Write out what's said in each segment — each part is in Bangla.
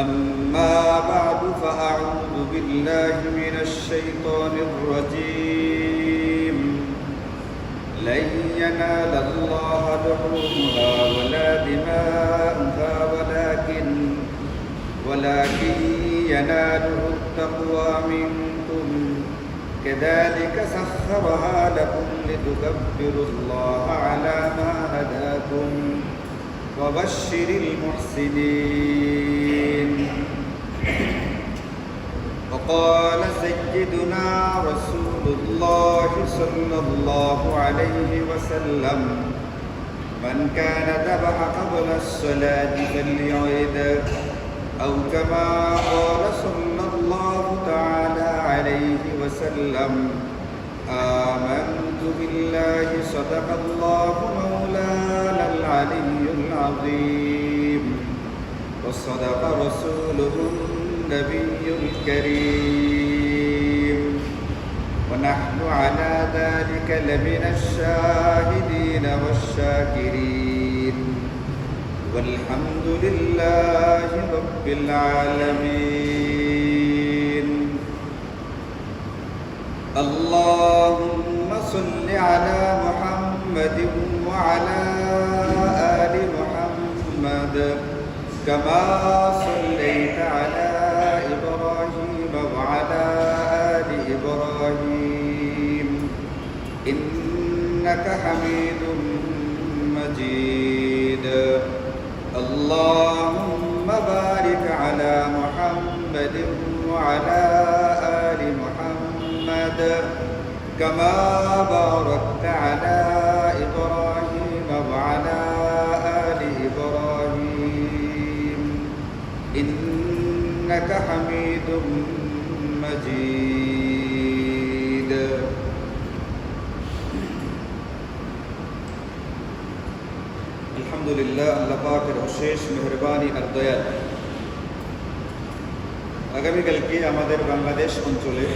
أما بعد فأعوذ بالله من الشيطان الرجيم لن ينال الله لحومها ولا دماؤها ولكن يناله التقوى منكم كذلك سخرها لكم لتكبروا الله على ما هداكم وبشر المحسنين. وقال سيدنا رسول الله صلى الله عليه وسلم من كان ذبح قبل الصلاة فليعد أو كما قال صلى الله تعالى عليه وسلم آمنت بالله صدق الله مولانا العلي العظيم وصدق رسوله النبي الكريم ونحن على ذلك لمن الشاهدين والشاكرين والحمد لله رب العالمين. اللهم صل على محمد وعلى آل محمد كما صليت على إبراهيم وعلى آل إبراهيم إنك حميد مجيد. اللهم بارك على محمد وعلى آل محمد كما باركت على إبراهيم وعلى آل إبراهيم إنك حميد مجيد. আলহামদুলিল্লাহ, আল্লাহ পাকের অশেষ মেহেরবানি আর দয়া। আগামীকালকে আমাদের বাংলাদেশ অঞ্চলে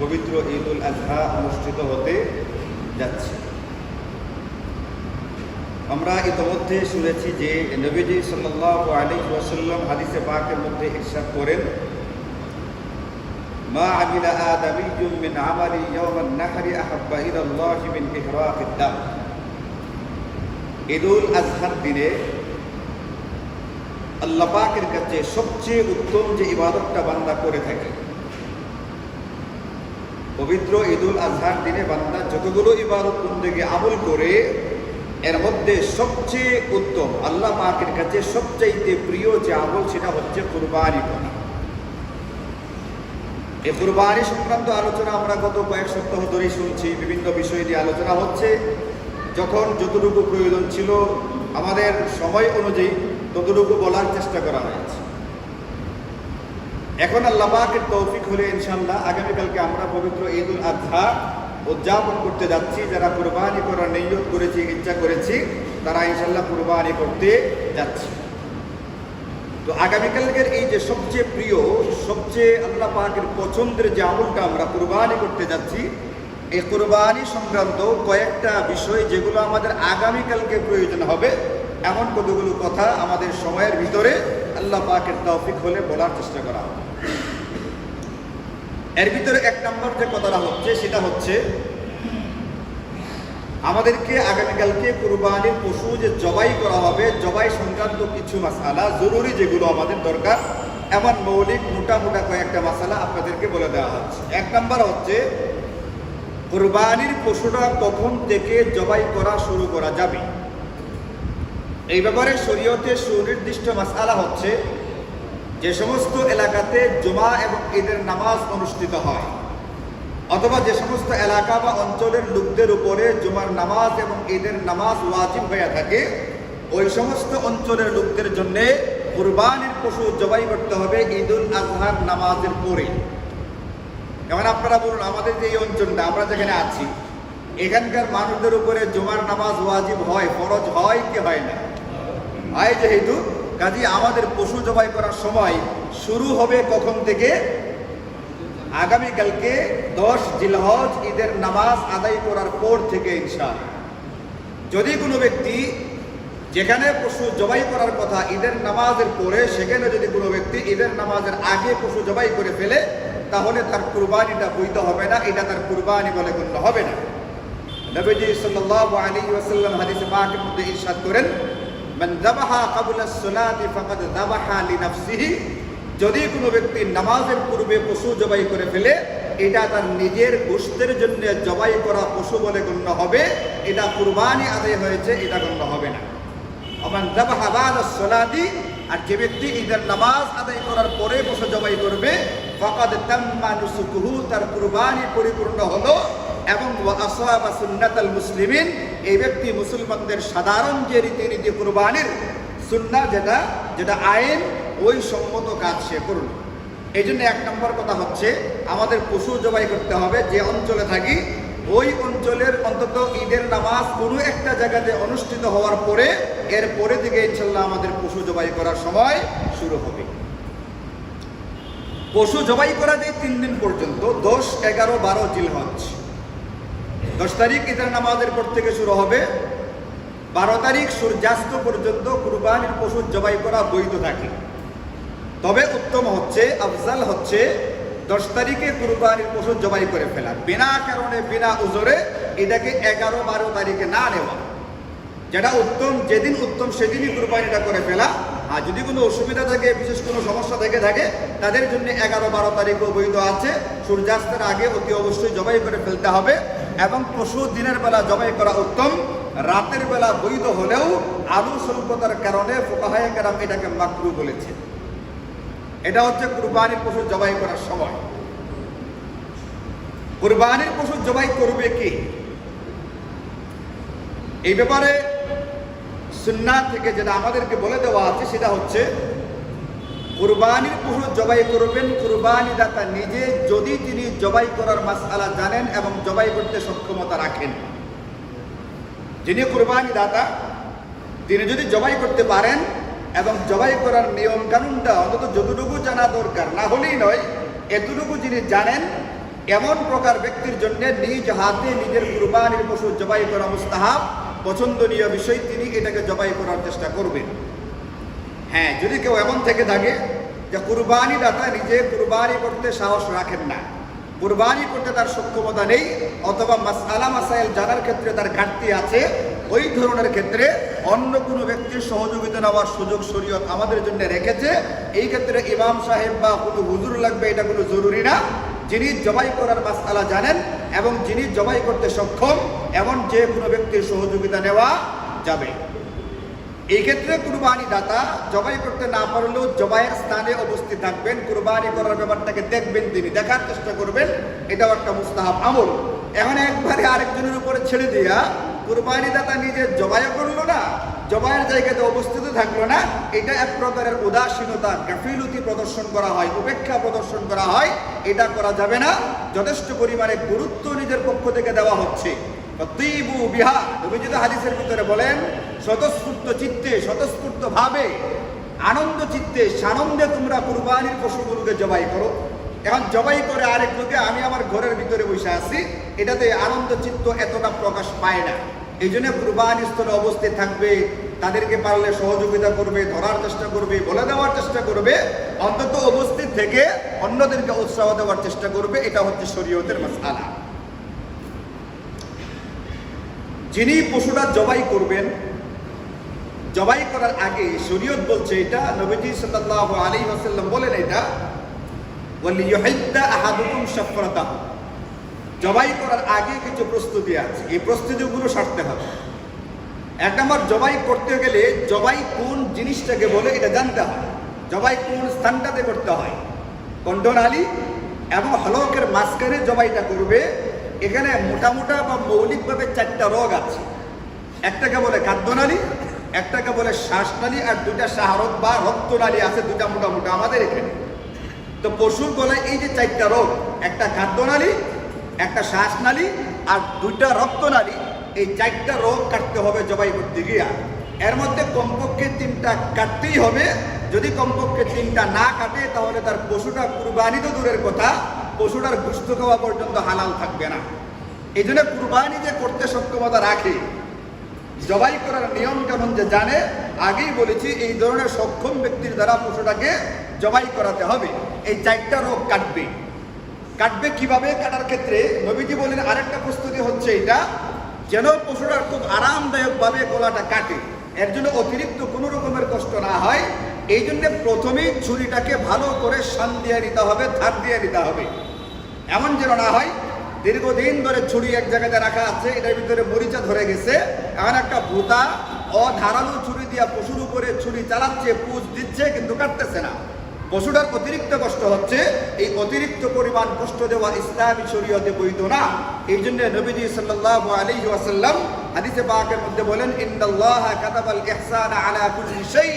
পবিত্র ঈদ উল আজহা অনুষ্ঠিত হতে যাচ্ছে। আমরা ইতিমধ্যে শুনেছি যে নবীজি সাল্লাল্লাহু আলাইহি ওয়াসাল্লাম হাদিসে পাকের মধ্যে ইরশাদ করেন, মা আমিলা আদামিয়্যুম মিন আমালি ইয়াওমান নাহরি আহাব্বা ইলাল্লাহি মিন ইহরাকিদ দাম। ঈদ উল আজহার দিনে আল্লাহ পাকের কাছে সবচেয়ে উত্তম যে ইবাদতটা বান্দা করে থাকে, পবিত্র ঈদ উল আজহার দিনে বান্দা যতগুলো ইবাদত বন্দেগী আমল করে, এর মধ্যে সবচেয়ে উত্তম আল্লাহ পাকের কাছে সবচাইতে প্রিয় যে আমল সেটা হচ্ছে কুরবানি করা। এই কুরবানি সংক্রান্ত আলোচনা আমরা গত কয়েক সপ্তাহ ধরেই শুনছি। বিভিন্ন বিষয় নিয়ে আলোচনা হচ্ছে। যখন যতটুকু প্রয়োজন ছিল আমাদের সময় অনুযায়ী ততটুকু বলার চেষ্টা করা হয়েছে। এখন আল্লাহ পাকের তৌফিক হলে ইনশাআল্লাহ আগামীকালকে আমরা পবিত্র ঈদ উল আজহা উদযাপন করতে যাচ্ছি। যারা কুরবানি করার নিয়ত করেছি, ইচ্ছা করেছি, তারা ইনশাআল্লাহ কুরবানি করতে যাচ্ছে। তো আগামীকালকের এই যে সবচেয়ে প্রিয়, সবচেয়ে আল্লাহ পাকের পছন্দের যে আমলটা আমরা কুরবানি করতে যাচ্ছি, এই কুরবানি সংক্রান্ত কয়েকটা বিষয় যেগুলো আমাদের আগামীকালকে প্রয়োজন হবে, এমন কতগুলো কথা আমাদের সময়ের ভিতরে আল্লাহ পাকের তৌফিক হলে বলার চেষ্টা করা হবে। এর ভিতরে এক নম্বর যে কথাটা হচ্ছে সেটা হচ্ছে আমাদেরকে আগামীকালকে কুরবানির পশু যে জবাই করা হবে, জবাই সংক্রান্ত কিছু মাসালা জরুরি যেগুলো আমাদের দরকার, এমন মৌলিক মোটা কয়েকটা মাসালা আপনাদেরকে বলে দেওয়া হচ্ছে। এক নম্বর হচ্ছে কুরবানির পশুটা কখন থেকে জবাই করা শুরু করা যাবে। এই ব্যাপারে শরীয়তে সুনির্দিষ্ট মাসআলা হচ্ছে, যে সমস্ত এলাকাতে জুমা এবং ঈদের নামাজ অনুষ্ঠিত হয়, অথবা যে সমস্ত এলাকা বা অঞ্চলের লোকদের উপরে জুমার নামাজ এবং ঈদের নামাজ ওয়াজিব হয়ে থাকে, ওই সমস্ত অঞ্চলের লোকদের জন্য কুরবানির পশু জবাই করতে হবে ঈদ উল আজহার নামাজের পরে। যেমন আপনারা বলুন, আমাদের যে এই অঞ্চলটা আমরা যেখানে আছি, এখানকার মানুষদের উপরে জুমার নামাজ ওয়াজিব হয়, ফরজ হয় কি হয় না? হয়। যেহেতু কাজী আমাদের পশু জবাই করার সময় শুরু হবে কখন থেকে? আগামীকালকে 10 জিলহজ ঈদের নামাজ আদায় করার পর থেকে ইনশাআল্লাহ। যদি কোনো ব্যক্তি যেখানে পশু জবাই করার কথা ঈদের নামাজের পরে, সেখানে যদি কোনো ব্যক্তি ঈদের নামাজের আগে পশু জবাই করে ফেলে, তাহলে তার কুরবানিটা বৈধ হবে না, এটা তার কুরবানি বলে গণ্য হবে না। নবীজি সাল্লাল্লাহু আলাইহি ওয়াসাল্লাম হাদিসে পাকের মধ্যে ইরশাদ করেন, মান যাবাহা ক্বাবলা আস-সালাতি ফাকাদ যাবাহা লিনাফসিহি, যদি কোনো ব্যক্তি নামাজের পূর্বে পশু জবাই করে ফেলে, এটা তার নিজের গোশতের জন্য জবাই করা পশু বলে গণ্য হবে, এটা কুরবানি আদায় হয়েছে, এটা গণ্য হবে না। মান যাবাহা বা'দা আস-সালাতি, আর যে ব্যক্তি ঈদের নামাজ আদায় করার পরে পশু জবাই করবে, ফাকাদ তাম্মা নুসুকুহু, তার কুরবানি পরিপূর্ণ হলো, এবং ওয়া আসাবা সুন্নাতাল মুসলিমিন, এই ব্যক্তি মুসলমানদের সাধারণ যে রীতিনীতি কুরবানির সুন্নাহ যেটা আইন, ওই সম্মত কাজ সে করল। এই জন্য 1 নম্বর কথা হচ্ছে আমাদের পশু জবাই করতে হবে যে অঞ্চলে থাকি, ওই অঞ্চলের অন্তত ঈদের নামাজ কোনো একটা জায়গাতে অনুষ্ঠিত হওয়ার পরে, এর পরে থেকে ইনশাল্লাহ আমাদের পশু জবাই করার সময় শুরু হবে। পশু জবাই করা যায় 3 দিন পর্যন্ত, 10, 11, 12 জিলহজ। 10 তারিখ ঈদের নামাজের পর থেকে শুরু হবে, 12 তারিখ সূর্যাস্ত পর্যন্ত কুরবানির পশু জবাই করা বৈধ থাকে। তবে উত্তম হচ্ছে, আফজাল হচ্ছে 10 তারিখে কুরবানির পশু জবাই করে ফেলা, বিনা কারণে বিনা উজরে এটাকে 11, 12 তারিখে না নেওয়া, যেটা উত্তম, যেদিন উত্তম সেদিনই কুরবানিটা করে ফেলা। আর যদি কোনো অসুবিধা থাকে, বিশেষ কোনো সমস্যা থেকে থাকে, তাদের জন্য 11, 12 তারিখও বৈধ আছে। সূর্যাস্তের আগে অতি অবশ্যই জবাই করে ফেলতে হবে, এবং পশু দিনের বেলা জবাই করা উত্তম, রাতের বেলা বৈধ হলেও আলু স্বল্পতার কারণে ফুকাহায়ে কেরাম এটাকে মাকরুহ বলেছে। এটা হচ্ছে কুরবানির পশু জবাই করার সময়। কুরবানির পশু জবাই করবে কি, এই ব্যাপারে সুন্নাহ থেকে যেটা আমাদেরকে বলে দেওয়া আছে, সেটা হচ্ছে কুরবানির পশু জবাই করবেন কুরবানি দাতা নিজে, যদি তিনি জবাই করার মাসআলা জানেন এবং জবাই করতে সক্ষমতা রাখেন। যিনি কুরবানি দাতা, তিনি যদি জবাই করতে পারেন এবং জবাই করার নিয়ম কানুনটা অন্তত যতটুকু জানা দরকার, না হলেই নয়, এতটুকু যিনি জানেন, এমন প্রকার ব্যক্তির জন্য নিজ হাতে নিজের কুরবানির পশু জবাই করা মুস্তাহাব, পছন্দনীয় বিষয়, তিনি এটাকে জবাই করার চেষ্টা করবেন। হ্যাঁ, যদি কেউ এমন থেকে থাকে যে কুরবানি দাতা নিজে কুরবানি করতে সাহস রাখেন না, কুরবানি করতে তার সক্ষমতা নেই, অথবা মাসআলা মাসাইল জানার ক্ষেত্রে তার ঘাটতি আছে, ওই ধরনের ক্ষেত্রে অন্য কোনো ব্যক্তির সহযোগিতা নেওয়ার সুযোগ শরীয়ত আমাদের জন্য রেখেছে। এই ক্ষেত্রে ইমাম সাহেব বা কোনো হুজুর লাগবে, এটা কোনো জরুরি না। যিনি জবাই করার মাসআলা জানেন এবং যিনি জবাই করতে সক্ষম, এমন যে কোনো ব্যক্তির সহযোগিতা নেওয়া যাবে। এই ক্ষেত্রে কুরবানি দাতা জবাই করতে না পারলেও জবাইয়ের স্থানে উপস্থিত থাকবেন, কুরবানি করার ব্যাপারটাকে দেখবেন, তিনি দেখার চেষ্টা করবেন, এটাও একটা মুস্তাহাব আমল। এখন একবারে আরেকজনের উপরে ছেড়ে দিয়া কুরবানি দাতা নিজে জবাইও করলো না, জবাইয়ের জায়গাতে অবস্থিত থাকলো না, এটা এক প্রকারের উদাসীনতা, গাফিলতি প্রদর্শন করা হয়, উপেক্ষা প্রদর্শন করা হয়, এটা করা যাবে না। যথেষ্ট পরিমাণে গুরুত্ব নিজের পক্ষ থেকে দেওয়া হচ্ছে। হাদিসের ভিতরে বলেন, স্বতঃস্ফূর্ত চিত্তে, স্বতঃস্ফূর্ত ভাবে, আনন্দ চিত্তে, সানন্দে তোমরা কুরবানির পশুগুলোকে জবাই করো। এখন জবাই করে আরেক লোকে, আমি আমার ঘরের ভিতরে বসে আছি, এটাতে আনন্দ চিত্ত এতটা প্রকাশ পায় না। এই জন্য কুরবানি স্থলে অবস্থিত থাকবে, তাদেরকে পারলে সহযোগিতা করবে, ধরার চেষ্টা করবে, বলে দেওয়ার চেষ্টা করবে, অন্তত উপস্থিত থেকে অন্যদেরকে উৎসাহ দেওয়ার চেষ্টা করবে। এটা হচ্ছে শরীয়তের মাসআলা। যিনি পশুটা জবাই করবেন, জবাই করার আগে শরীয়ত বলছে, এটা নবীজি সাল্লাল্লাহু আলাইহি ওয়াসাল্লাম বলেন, এটা ওয়ালিয়ুহিদ্দা আহাদুকুম শাফরাতাহু, জবাই করার আগে কিছু প্রস্তুতি আছে, এই প্রস্তুতিগুলো সারতে হবে। 1 নম্বর, জবাই করতে গেলে জবাই কোন জিনিসটাকে বলে এটা জানতে হয়, জবাই কোন স্থানটাতে করতে হয়। কণ্ঠনালী এবং হলকের মাঝখানে জবাইটা করবে। এখানে মোটামোটা বা মৌলিকভাবে 4টা রোগ আছে। একটাকে বলে খাদ্যনালী, একটাকে বলে শ্বাসনালী, আর 2টা শাহরত বা রক্তনালী আছে, 2টা মোটামোটা আমাদের এখানে। তো পশুর গলায় এই যে 4টা রোগ, একটা খাদ্যনালী, একটা শ্বাসনালী আর 2টা রক্তনালী, এই 4টা রোগ কাটতে হবে জবাই করতে গিয়া। এর মধ্যে কমপক্ষে 3টা কাটতেই হবে। যদি কমপক্ষে 3টা না কাটে, তাহলে তার পশুটা কুরবানি তো দূরের কথা, পশুটার গোশত খাওয়া পর্যন্ত হালাল থাকবে না। এই জন্য কুরবানি যে করতে সক্ষমতা রাখে, জবাই করার নিয়ম কেমন যে জানে, আগেই বলেছি এই ধরনের সক্ষম ব্যক্তির দ্বারা পশুটাকে জবাই করাতে হবে। এই 4টা রোগ কাটবে কিভাবে? কাটার ক্ষেত্রে নবীজি বলেন আরেকটা প্রস্তুতি হচ্ছে এটা, যেন পশুটা খুব আরামদায়কভাবে গলাটা কাটে, এর জন্য অতিরিক্ত কোনো রকমের কষ্ট না হয়। এই জন্য প্রথমেই ছুরিটাকে ভালো করে শান দিয়ে নিতে হবে, ধার দিয়ে নিতে হবে। এমন যেন না হয় দীর্ঘদিন ধরে ছুরি এক জায়গাতে রাখা আছে, এটার ভিতরে মরিচা ধরে গেছে, এমন একটা ভূতা অধারালো ছুরি দিয়া পশুর উপরে ছুরি চালাচ্ছে, পুঁজ দিচ্ছে, কিন্তু কাটতেছে না। পশুটার অতিরিক্ত কষ্ট হচ্ছে। এই অতিরিক্ত পরিমাণ কষ্ট দেওয়া ইসলামী শরীয়তে বৈধ না। এই জন্য নবীজি সাল্লাল্লাহু আলাইহি ওয়াসাল্লাম হাদিসে পাকের মধ্যে বলেন, ইন্নাল্লাহা কাতাবাল ইহসানা আলা কুল্লি শাই।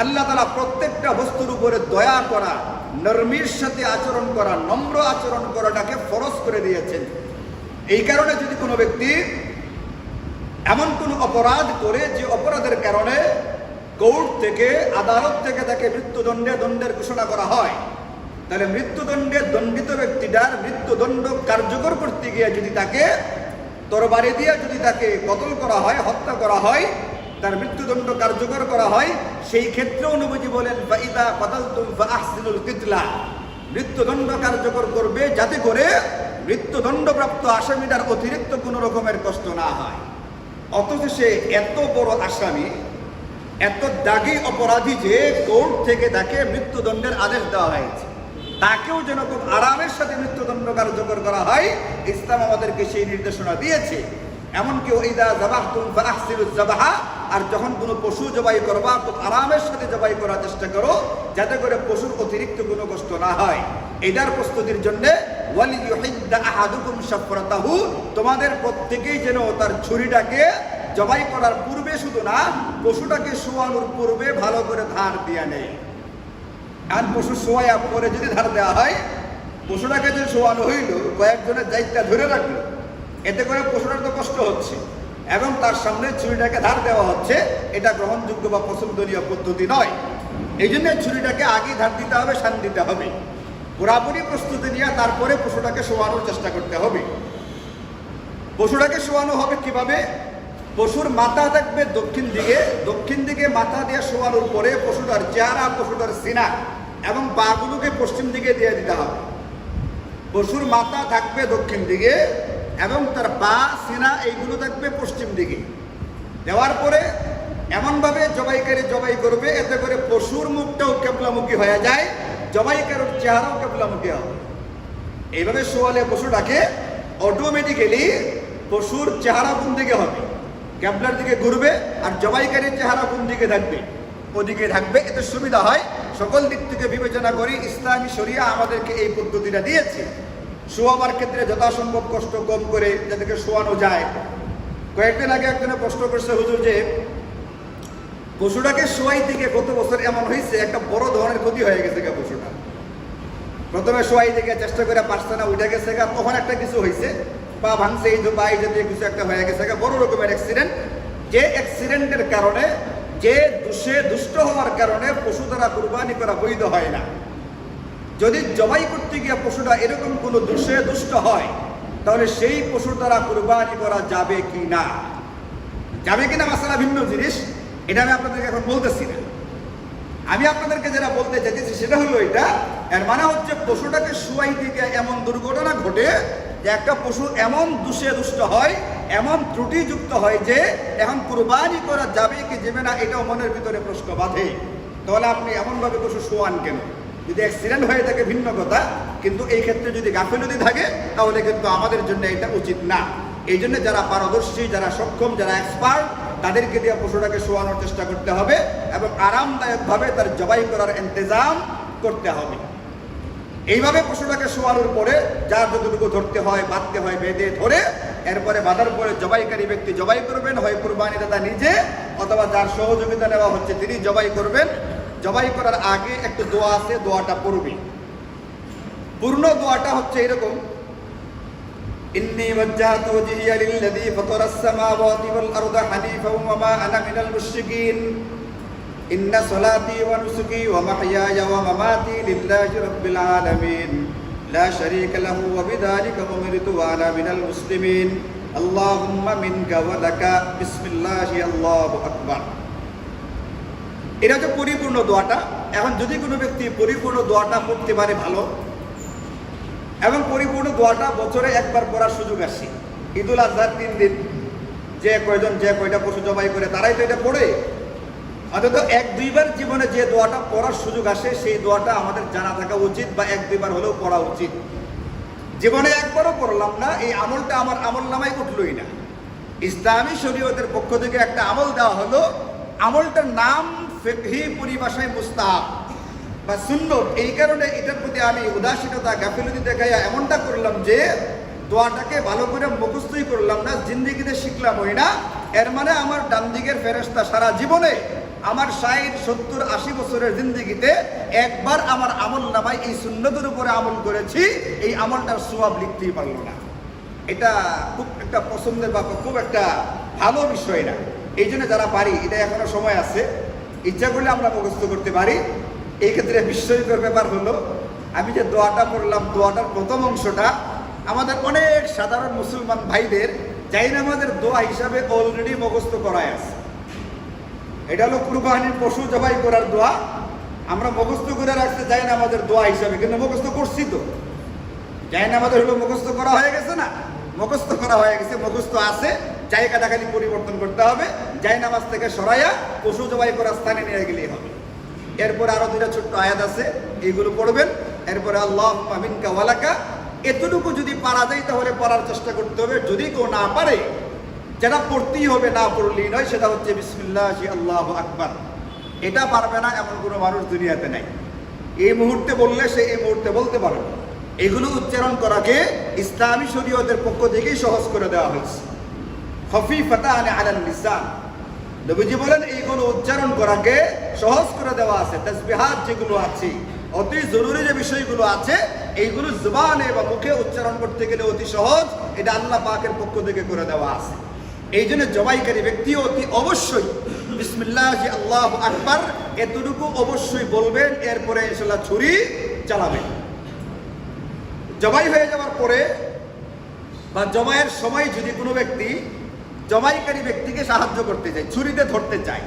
আল্লাহ তাআলা প্রত্যেকটা বস্তুর উপরে দয়া করা, নরমির সাথে আচরণ করা, নম্র আচরণ করাটাকে ফরজ করে দিয়েছেন। এই কারণে যদি কোনো ব্যক্তি এমন কোন অপরাধ করে যে অপরাধের কারণে কোর্ট থেকে, আদালত থেকে তাকে দণ্ডের ঘোষণা করা হয়, তাহলে মৃত্যুদণ্ডে দণ্ডিত ব্যক্তিটার মৃত্যুদণ্ড কার্যকর করতে গিয়ে যদি তাকে তরবারি দিয়ে যদি তাকে কতল করা হয়, হত্যা করা হয়, তার মৃত্যুদণ্ড কার্যকর করা হয়, সেই ক্ষেত্রেও নবীজি বলেন ফাইদা কাতালতুম ফাআহসিনুল কিতলা, মৃত্যুদণ্ড কার্যকর করবে যাতে করে মৃত্যুদণ্ডপ্রাপ্ত আসামিটার অতিরিক্ত কোনো রকমের কষ্ট না হয়। অথচ সে এত বড় আসামি, এত দাগী অপরাধী যে কোর্ট থেকে তাকে মৃত্যুদণ্ডের আদেশ দেওয়া হয়েছে, তাকেও যেন খুব আরামের সাথে মৃত্যুদণ্ড কার্যকর করা হয়, ইসলাম আমাদেরকে সেই নির্দেশনা দিয়েছে। এমনকি ওইদা যাবাহতুম ফাআহসিনুজ যাবাহা, আর যখন কোনো পশু জবাই করবা খুব আরামের সাথে জবাই করার চেষ্টা করো, যাতে করে পশুর অতিরিক্ত কোনো কষ্ট না হয়। এটার প্রস্তুতির জন্য ওয়ালিয়ুহিদ্দা আহাদুকুম শাফরাতাহু, তোমাদের প্রত্যেকেই যেন তার ছুরিটাকে জবাই করার পূর্বে, শুধু না পশুটাকে শোয়ানোর পূর্বে ভালো করে ধার দিয়ে নেয়। আর পশু শোয়া পরে যদি ধার দেওয়া হয়, পশুটাকে যে শোয়ানো হইল, কয়েকজনের দায়িত্ব ধরে রাখলো, এতে করে পশুটার তো কষ্ট হচ্ছে এবং তার সামনে ছুরিটাকে ধার দেওয়া হচ্ছে, এটা গ্রহণযোগ্য বা পছন্দনীয় পদ্ধতি নয়। এই জন্য ছুরিটাকে আগেই ধার দিতে হবে, শান দিতে হবে, পুরাপুরি প্রস্তুতি নিয়ে তারপরে পশুটাকে শোয়ানোর চেষ্টা করতে হবে। পশুটাকে শোয়ানো হবে কিভাবে? পশুর মাথা থাকবে দক্ষিণ দিকে মাথা দিয়ে শোয়ানোর পরে পশুটার চেহারা, পশুটার সিনা এবং পাগুলোকে পশ্চিম দিকে দিয়ে দিতে হবে। পশুর মাথা থাকবে দক্ষিণ দিকে এবং তার পা, সিনা এইগুলো থাকবে পশ্চিম দিকে। দেওয়ার পরে এমনভাবে জবাইকারী জবাই করবে এতে করে পশুর মুখটাও কেবলামুখী হয়ে যায়, জবাইকারীর চেহারাও কেবলামুখী হবে। এইভাবে শোয়ালে পশুটাকে অটোমেটিক্যালি পশুর চেহারা কোন দিকে হবে? ক্যাবলার দিকে ঘুরবে, আর জবাইকারীর চেহারা কোন দিকে থাকবে? ওদিকে থাকবে। এতে সুবিধা হয়। সকল দিক থেকে বিবেচনা করি ইসলামী শরিয়া আমাদেরকে এই পদ্ধতিটা দিয়েছে। শোয়াবার ক্ষেত্রে যথাসম্ভব কষ্ট কম করে যাদেরকে শোয়ানো যায়। কয়েকদিন আগে একজনে প্রশ্ন করছে, হুজুর যে পশুটাকে শোয়াই থেকে গত বছর এমন হয়েছে একটা বড় ধরনের ক্ষতি হয়ে গেছে গা পশুটা। প্রথমে শোয়াই থেকে চেষ্টা করে পারছে না, উঠে গেছে গা, তখন একটা কিছু হয়েছে, পা ভাঙছে, এই পা এই জাতীয় কিছু একটা হয়ে গেছে গা, বড় রকমের অ্যাক্সিডেন্ট। যে অ্যাক্সিডেন্টের কারণে, যে দুষ্ট হওয়ার কারণে পশু দ্বারা কুরবানি করা বৈধ হয় না। যদি জবাই করতে গিয়ে পশুটা এরকম কোনো দুষ্ট হয়, তাহলে সেই পশু দ্বারা কুরবানি করা যাবে কি না, মাসালা ভিন্ন জিনিস। এটা আমি আপনাদেরকে এখন বলতেছি না। আমি আপনাদেরকে যেটা বলতে চাইছি সেটা হলো এটা, এর মানে হচ্ছে পশুটাকে শোয়াই দিকে এমন দুর্ঘটনা ঘটে যে একটা পশু এমন দুষ্ট হয়, এমন ত্রুটিযুক্ত হয় যে এখন কুরবানি করা যাবে কি যাবে না এটাও মনের ভিতরে প্রশ্ন বাঁধে। তাহলে আপনি এমনভাবে পশু শোয়ান কেন? যদি অ্যাক্সিডেন্ট হয়ে থাকে ভিন্ন কথা, কিন্তু এই ক্ষেত্রে যদি গাফিলতি থাকে তাহলে কিন্তু আমাদের জন্য এটা উচিত না। এই জন্য যারা পারদর্শী, যারা সক্ষম, যারা এক্সপার্ট, তাদেরকে দিয়ে পশুটাকে শোয়ানোর চেষ্টা করতে হবে এবং আরামদায়কভাবে তার জবাই করার ইন্তজাম করতে হবে। এইভাবে পশুটাকে শোয়ানোর পরে যার যতটুকু ধরতে হয়, বাঁধতে হয়, বেঁধে ধরে এরপরে বাঁধার পরে জবাইকারী ব্যক্তি জবাই করবেন, হয় কুরবানি দাতা নিজে অথবা যার সহযোগিতা নেওয়া হচ্ছে তিনি জবাই করবেন। জবাই করার আগে একটা দোয়া আছে, দোয়াটা পড়বে। পূর্ণ দোয়াটা হচ্ছে এরকম, ইন্নী ওয়াজ্জাহতু ওয়াজহিয়া লিল্লাযী ফাতারাস সামাওয়াতি ওয়াল আরদা হানিফাও ওয়া মা আনা মিনাল মুশরিকিন ইন্না সলাতি ওয়া নুসুকি ওয়া মাহইয়ায়া ওয়া মামাতি লিল্লাহি রাব্বিল আলামিন লা শারীকা লাহু ওয়া বিযালিকা উমিরতু ওয়া আনা মিনাল মুসলিমিন আল্লাহুম্মা মিনকা ওয়া লাকা বিসমিল্লাহি আল্লাহু আকবার। এটা হচ্ছে পরিপূর্ণ দোয়াটা। এখন যদি কোনো ব্যক্তি পরিপূর্ণ দোয়াটা পড়তে পারে ভালো, এবং পরিপূর্ণ দোয়াটা বছরে একবার পড়ার সুযোগ আসে। ঈদুল আজহার 3 দিন যে কয়জন যে কয়টা পশু জবাই করে তারাই তো এটা পড়ে। অন্তত 1-2 বার জীবনে যে দোয়াটা পড়ার সুযোগ আসে সেই দোয়াটা আমাদের জানা থাকা উচিত, বা 1-2 বার হলেও পড়া উচিত। জীবনে একবারও পড়লাম না, এই আমলটা আমার আমল নামায় উঠলই না। ইসলামী শরীয়তের পক্ষ থেকে একটা আমল দেওয়া হলো, আমলটার নাম ফিকহি পরিভাষায় মুস্তাহাব বা সুন্নত। এই কারণে এটার প্রতি আমি উদাসীনতা গাফিলতি দেখাইয়া এমনটা করলাম যে দোয়াটাকে ভালো করে মুখস্থই করলাম না, জিন্দেগিতে শিখলাম হই না। এর মানে আমার ডান দিকের ফেরেশতা সারা জীবনে আমার 60, 70, 80 বছরের জিন্দেগিতে একবার আমার আমল নামায় এই সুন্নতের উপরে আমল করেছি, এই আমলটার সওয়াব লিখতেই পারলো না। এটা খুব একটা পছন্দের বা খুব একটা ভালো বিষয় না। এই জন্য যারা পারি, এটা এখনো সময় আছে, ইচ্ছা করলে আমরা মুখস্থ করতে পারি। এই ক্ষেত্রে বিস্ময়কর ব্যাপার হলো, আমি যে দোয়াটা পড়লাম, দোয়াটার প্রথম অংশটা আমাদের অনেক সাধারণ মুসলমান ভাইদের জায়নামাজের দোয়া হিসাবে অলরেডি মুখস্থ করায় আছে। এটা হলো কুরবানির পশু জবাই করার দোয়া, আমরা মুখস্থ করে রাখতে জায়নামাজের দোয়া হিসাবে, কিন্তু মুখস্থ করছি তো। জায়নামাজের হলো মুখস্থ করা হয়ে গেছে না, মুখস্থ করা হয়ে গেছে, মুখস্থ আছে, জায়গাটা খালি পরিবর্তন করতে হবে। জায়নামাজ থেকে সরাইয়া পশু জবাই করার স্থানে নিয়ে গেলেই হবে। এরপরে আরো 2টা ছোট্ট আয়াত আছে, এইগুলো পড়বেন। এরপরে আল্লাহুম্মা মিনকা ওয়া লাকা, এতটুকু যদি পারা যায় তাহলে পড়ার চেষ্টা করতে হবে। যদি কেউ না পারে, যেটা পড়তেই হবে, না পড়লেই নয়, সেটা হচ্ছে বিসমিল্লাহি আল্লাহু আকবার। এটা পারবে না এমন কোনো মানুষ দুনিয়াতে নাই। এই মুহূর্তে বললে সে এই মুহূর্তে বলতে পারবে। এগুলো উচ্চারণ করাকে ইসলামী শরীয়তের পক্ষ থেকেই সহজ করে দেওয়া হয়েছে। খফিফাতান আলাল লিসান, নবীজি বলেন এইগুলো উচ্চারণ করাকে সহজ করে দেওয়া আছে। তাসবিহাত যেগুলো আছে, অতি জরুরি যে বিষয়গুলো আছে, এইগুলো জবানে বা মুখে উচ্চারণ করতে গেলে অতি সহজ, এটা আল্লাহ পাকের পক্ষ থেকে করে দেওয়া আছে। এই জন্য জবাইকারী ব্যক্তি অতি অবশ্যই বিসমিল্লাহি আল্লাহু আকবার এতটুকু অবশ্যই বলবেন। এরপরে ইনশাআল্লাহ ছুরি চালাবেন। জবাই হয়ে যাওয়ার পরে বা জবাইয়ের সময় যদি কোনো ব্যক্তি জবাইকারী ব্যক্তিকে সাহায্য করতে চায়, ছুরিতে ধরতে চায়,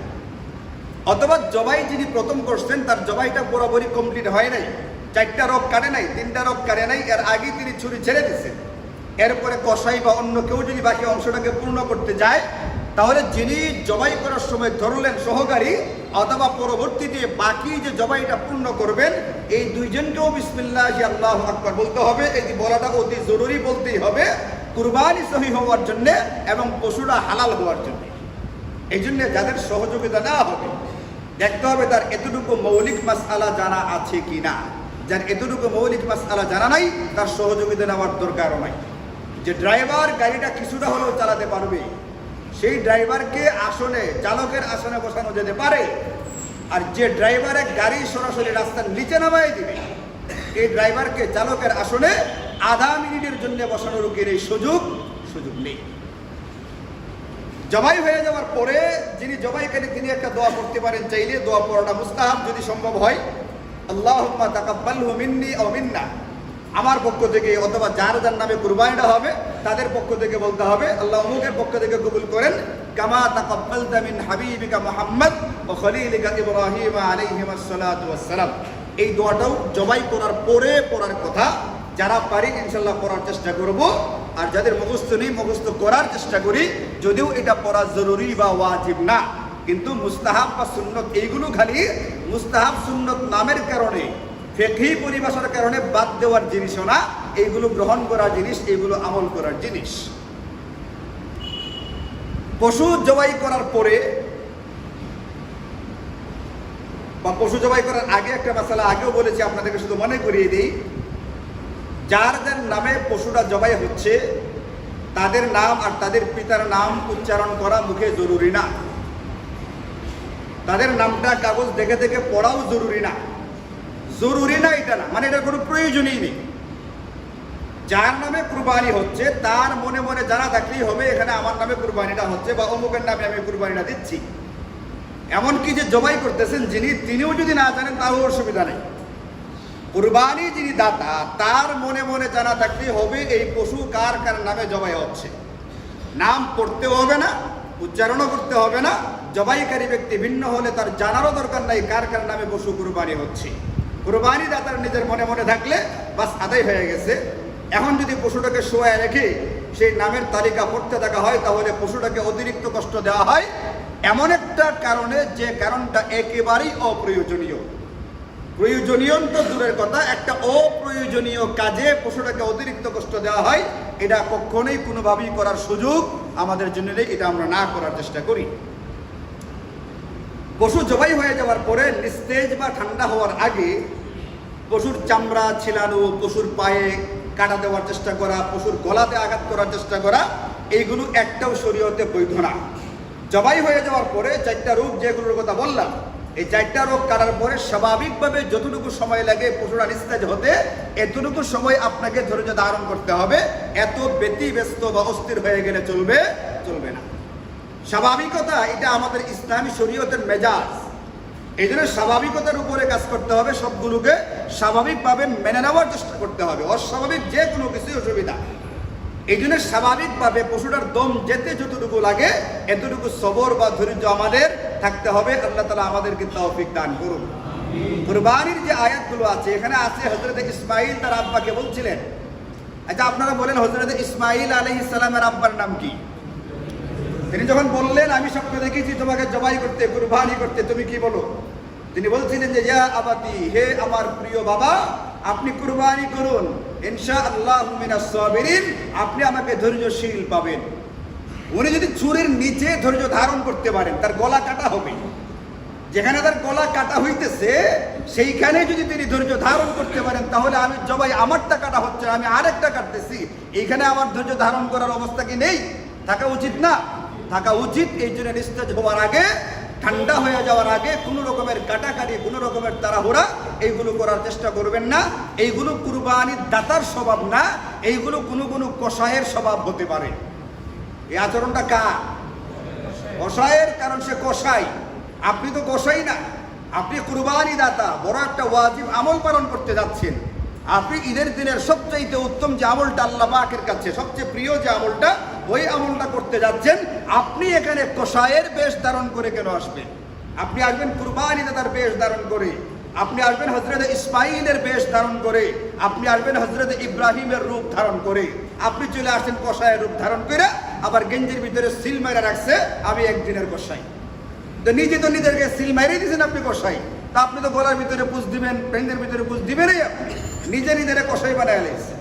অথবা জবাই যিনি প্রথম করছেন তার জবাইটা পুরোপুরি কমপ্লিট হয় নাই, 4টা রোগ কাটে নাই, 3টা রোগ কাটে নাই, এর আগেই তিনি ছুরি ছেড়ে দিচ্ছেন, এরপরে কসাই বা অন্য কেউ যদি বাকি অংশটাকে পূর্ণ করতে যায়, তাহলে যিনি জবাই করার সময় ধরলেন সহকারী, অথবা পরবর্তীতে বাকি যে জবাইটা পূর্ণ করবেন, এই দুইজনকেও বিসমিল্লাহি আল্লাহু আকবার বলতে হবে। এই বলাটা অতি জরুরি, বলতেই হবে কুরবানি সহিহ হওয়ার জন্য এবং পশুরা হালাল হওয়ার জন্য। এই জন্য যাদের সহযোগিতা নেওয়া হবে, দেখতে হবে তার এতটুকু মৌলিক মাসআলা জানা আছে কিনা। যার এতটুকু মৌলিক মাসআলা জানা নাই, তার সহযোগিতা নেওয়ার দরকারও নাই। যে ড্রাইভার গাড়িটা কিছুটা হলেও চালাতে পারবে, সেই ড্রাইভারকে আসনে, চালকের আসনে বসানো যেতে পারে। আর যে ড্রাইভারের গাড়ি সরাসরি রাস্তার নিচে নামাই দিবে, এই ড্রাইভারকে চালকের আসনে আধা মিনিটের জন্য বসানোর এই সুযোগ নেই। জবাই হয়ে যাওয়ার পরে যিনি জবাইকারী, তিনি একটা দোয়া করতে পারেন চাইলে। দোয়া পড়াটা মুস্তাহাব যদি সম্ভব হয়। আল্লাহুম্মা তাকাব্বালহু মিন্নি আও মিন্না, আমার পক্ষ থেকে অথবা যার যার নামে কুরবানিটা হবে তাদের পক্ষ থেকে বলতে হবে, আল্লাহ অমুকের পক্ষ থেকে কবুল করেন। কামা তাকাব্বালতা মিন হাবিবিকা মুহাম্মদ ওয়া খলিলিকা ইব্রাহিম আলাইহিস সালাতু ওয়াস সালাম। এই দোয়াটাও জবাই করার পরে পড়ার কথা। যারা পারি ইনশাআল্লাহ পড়ার চেষ্টা করব, আর যাদের মুখস্থ নেই মুখস্থ করার চেষ্টা করি। যদিও এটা পড়া জরুরি বা ওয়াজিব না, কিন্তু মুস্তাহাব বা সুন্নত, এইগুলো খালি মুস্তাহাব সুন্নত নামের কারণে, ফিকহি পরিভাষার কারণে বাদ দেওয়ার জিনিসও না, এইগুলো গ্রহণ করার জিনিস, এইগুলো আমল করার জিনিস। পশু জবাই করার পরে বা পশু জবাই করার আগে একটা মাসালা আগেও বলেছি, আপনাদেরকে শুধু মনে করিয়ে দিই। যার যার নামে পশুটা জবাই হচ্ছে তাদের নাম আর তাদের পিতার নাম উচ্চারণ করা মুখে জরুরি না। তাদের নামটা কাগজ দেখে দেখে পড়াও জরুরি না। জরুরি না এটা না, মানে এটার কোনো প্রয়োজনই নেই। যার নামে কুরবানি হচ্ছে তার মনে মনে জানা থাকলেই হবে এখানে আমার নামে কুরবানিটা হচ্ছে বা অমুকের নামে আমি কুরবানিটা দিচ্ছি। এমনকি যে জবাই করতেছেন যিনি, তিনিও যদি না জানেন তারও অসুবিধা নেই। কুরবানি যিনি দাতা, তার মনে মনে জানা থাকলেই হবে এই পশু কার কার নামে জবাই হচ্ছে। নাম পড়তেও হবে না, উচ্চারণও করতে হবে না। জবাইকারী ব্যক্তি ভিন্ন হলে তার জানারও দরকার নাই কার কার নামে পশু কুরবানি হচ্ছে। কুরবানি দাতার নিজের মনে মনে থাকলে বাস আদায় হয়ে গেছে। এখন যদি পশুটাকে শোয়ায় রেখে সেই নামের তালিকা পড়তে থাকা হয়, তাহলে পশুটাকে অতিরিক্ত কষ্ট দেওয়া হয় এমন একটা কারণে, যে কারণটা একেবারেই অপ্রয়োজনীয়। প্রয়োজনীয় তো দূরের কথা, একটা অপ্রয়োজনীয় কাজে পশুটাকে অতিরিক্ত কষ্ট দেওয়া হয়, এটা কখনোই কোনোভাবেই করার সুযোগ আমাদের জন্য নেই। এটা আমরা না করার চেষ্টা করি। পশু জবাই হয়ে যাওয়ার পরে নিস্তেজ বা ঠান্ডা হওয়ার আগে পশুর চামড়া ছিলানো, পশুর পায়ে কাটা দেওয়ার চেষ্টা করা, পশুর গলাতে আঘাত করার চেষ্টা করা, এইগুলো একটাও শরীয়তে বৈধ না। জবাই হয়ে যাওয়ার পরে 4টা রোগ যেগুলোর কথা বললাম, এই 4টা রোগ কাটার পরে স্বাভাবিকভাবে যতটুকু সময় লাগে পশুরা নিস্তেজ হতে, এতটুকু সময় আপনাকে ধৈর্য ধারণ করতে হবে। এত ব্যতিব্যস্ত বা অস্থির হয়ে গেলে চলবে না। স্বাভাবিকতা এটা আমাদের ইসলামী শরীয়তের মেজাজ। এই জন্য স্বাভাবিকতার উপরে কাজ করতে হবে, সবগুলোকে স্বাভাবিকভাবে মেনে নেওয়ার চেষ্টা করতে হবে। অস্বাভাবিক যে কোনো কিছুই অসুবিধা। এই জন্য স্বাভাবিকভাবে পশুটার দম যেতে যতটুকু লাগে এতটুকু সবর বা ধৈর্য আমাদের থাকতে হবে। আল্লাহ তাআলা আমাদেরকে তৌফিক দান করুন। কুরবানির যে আয়াতগুলো আছে, এখানে আছে হযরত ইসমাঈল তার আব্বাকে বলছিলেন। আচ্ছা, আপনারা বলেন হযরত ইসমাঈল আলাইহিস সালামের আব্বার নাম কি? তিনি যখন বললেন আমি স্বপ্ন দেখেছি তোমাকে জবাই করতে, কুরবানি করতে, তুমি কি বলো? তিনি বলছিলেন যে ইয়া আবাতি, হে আমার প্রিয় বাবা, আপনি কুরবানি করুন, ইনশাআল্লাহু মিনাস সাবিরিন, আপনি আমাকে ধৈর্যশীল পাবেন। উনি যদি চুরির নিচে ধৈর্য ধারণ করতে পারেন, তার গলা কাটা হবে, যেখানে তার গলা কাটা হইতেছে সেইখানে যদি তিনি ধৈর্য ধারণ করতে পারেন, তাহলে আমি জবাই আমারটা কাটা হচ্ছে, আমি আরেকটা কাটতেছি, এইখানে আমার ধৈর্য ধারণ করার অবস্থা কি নেই? থাকা উচিত না? থাকা উচিত। এই জন্য নিস্তেজ হওয়ার আগে, ঠান্ডা হয়ে যাওয়ার আগে কোনো রকমের কাটাকাটি, কোনো রকমের তাড়াহুড়া এইগুলো করার চেষ্টা করবেন না। এইগুলো কুরবানির দাতার স্বভাব না, এইগুলো কোনো কসাইয়ের স্বভাব হতে পারে। এই আচরণটা কার? কসাইয়ের, কারণ সে কসাই। আপনি তো কসাই না, আপনি কুরবানি দাতা, বড় একটা ওয়াজিব আমল পালন করতে যাচ্ছেন। আপনি ঈদের দিনের সবচেয়ে উত্তম যে আমলটা আল্লাহ পাকের কাছে সবচেয়ে প্রিয় যে আমলটা, ওই আমলটা করতে যাচ্ছেন। আপনি এখানে কসাইয়ের বেশ ধারণ করে কেন আসবেন? আপনি আসবেন কুরবানি দাতার বেশ ধারণ করে, আপনি আসবেন হযরত ইসমাঈলের বেশ ধারণ করে, আপনি আসবেন হযরত ইব্রাহিমের রূপ ধারণ করে। আপনি চলে আসেন কসাইয়ের রূপ ধারণ করে, আবার গেঞ্জির ভিতরে সিল মেরে রাখছে আমি একদিনের কসাই। তো নিজে তো নিজেকে সিল মেরে দিয়েছেন আপনি কসাই, তা আপনি তো গলার ভিতরে পুষ দিবেন, প্যান্টের ভিতরে পুষ দিবেনই, আপনি নিজে নিজের কসাই বানায় লেগেছে।